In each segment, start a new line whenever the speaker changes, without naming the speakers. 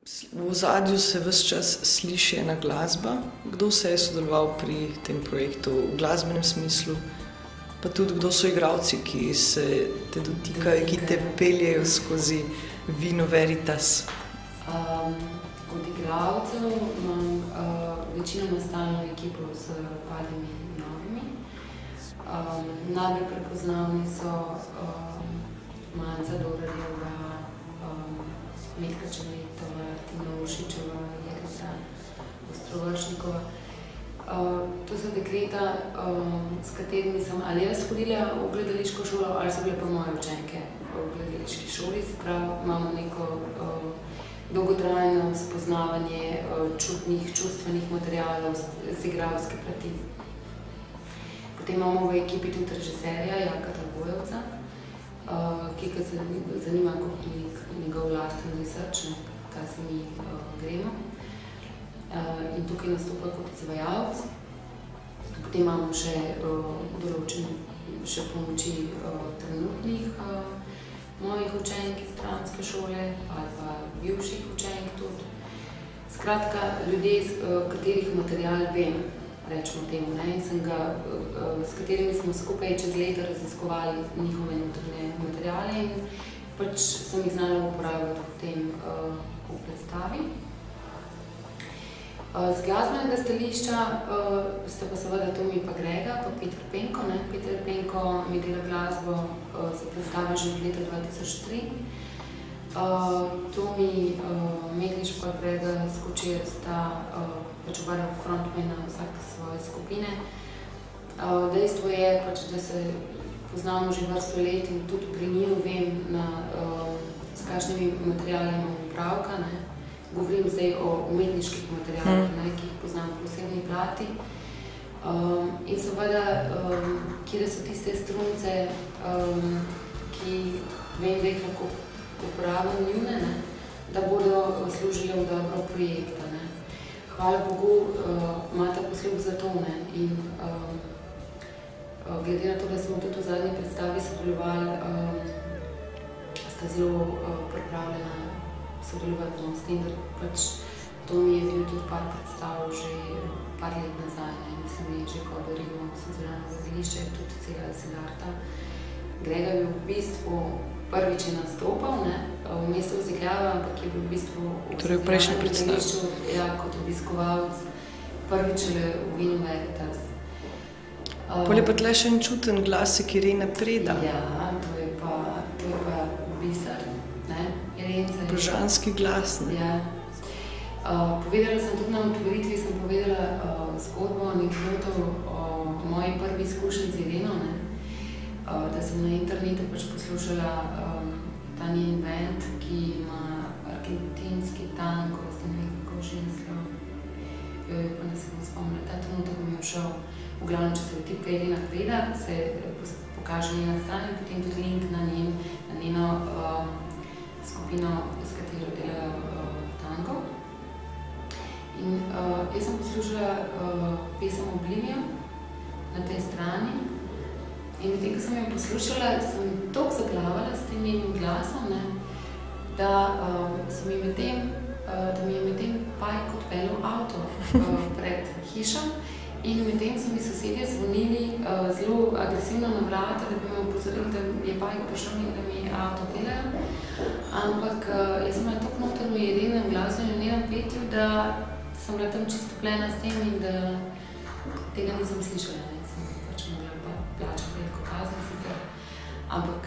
V ozadju se ves čas sliši ena glasba. Kdo vse je sodeloval pri tem projektu v glasbenem smislu? Pa tudi kdo so igralci, ki se te dotikajo, ki te peljejo skozi Vino Veritas?
Od igralcev imam večinoma stalno ekipo s parimi novimi. Najbolj prepoznavni so Manca Dorarjeva, Metka Černetova, Tina Ušičeva, Jerica Ostrovršnikova. To so dekleta, s katerimi sem ali jaz hodila v gledališko šolo, ali so bile pa moje učenke v gledališki šoli. Se pravi, imamo neko dolgotrajno spoznavanje čutnih, čustvenih materialov z igralske plati. Potem imamo v ekipi tudi režiserja Jaka Trgojevca, ki ga zanima kot njegov lasten research, kaj se mi gremo. In tukaj nastopa kot izvajalec. Potem imamo še določene pomoči trenutnih mojih učenk iz dramske šole ali pa bivših učenk tudi. Skratka, ljudje, katerih material vem, rečemo temu, in sem ga, s katerimi smo skupaj čez leta raziskovali njihove notranje materiale in pač sem jih znala uporabljati potem v predstavi. Z glasbenega stališča sta pa seveda Tomi pa Grega, pa Peter Penko. Peter Penko mi dela glasbo za predstave že od leta 2003. Tomi Meglič pa Grega Skočer sta pač oba frontmana vsake svoje skupine. Dejstvo je pač, da se poznamo že vrsto let in tudi pri njiju vem, s kakšnimi materiali imam opravka. Govorim zdaj o umetniških materialih, ki jih poznam po posebni plati. In seveda, kjer so tiste strunce, ki vem, da jih lahko uporabljam njune, da bodo služile v dobro projekta. Hvala Bogu, imata posluh za to. In glede na to, da smo tudi v zadnji predstavi sodelovali, sta zelo pripravljena sodelovati s tem, da pač to mi je bil tudi par predstav že par let nazaj. Mislim, da je že Kodorimo, senzorialnem gledališče, tudi cela Sedarta. Grega je bil v bistvu prvič je nastopal, v mestu Vzikljava, ampak je bil v bistvu v senzorialnem gledališču kot obiskovalec prvič v Vinu Veritas.
Pol je pa tle še en čuten glasek Irene Preda.
Ja, to je pa biser.
Božanski glas.
Ja. Povedala sem tudi na otvoritvi, sem povedala zgodbo, anekdoto o moji prvi izkušnji z Ireno, da sem na internetu pač poslušala ta njen band, ki ima argentinski tango, zdaj ne vem, kako že naslov. Joj, pa ne se bom spomnila, ta trenutek mi je všel. V glavnem, če se vtipka Irena Preda, se pokaže njena stran in potem tudi link na njeno skupino, s katero delajo tango. In jaz sem poslušala pesem Oblivion na tej strani in medtem, ko sem jo poslušala, sem toliko zaplavala s tem njenim glasom, da mi je medtem Pajk odpeljal avto pred hišo in medtem so mi sosedje zvonili zelo agresivno na vrata, da bi me opozorili, da je Pajk prišel in da mi avto delajo. Ampak jaz sem bila tako noter v Irenem glasu in v njenem petju, da sem bila tam čisto plena s tem in da tega nisem slišala. Sem pač mogla pa plačati veliko kazen sicer. Ampak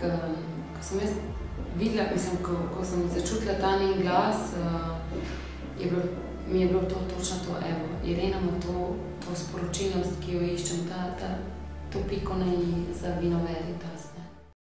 ko sem jaz videla, mislim, ko sem začutila ta njen glas, mi je bilo to točno to, evo, Irena ima to sporočilnost, ki jo iščem, to piko na i za Vino Veritas.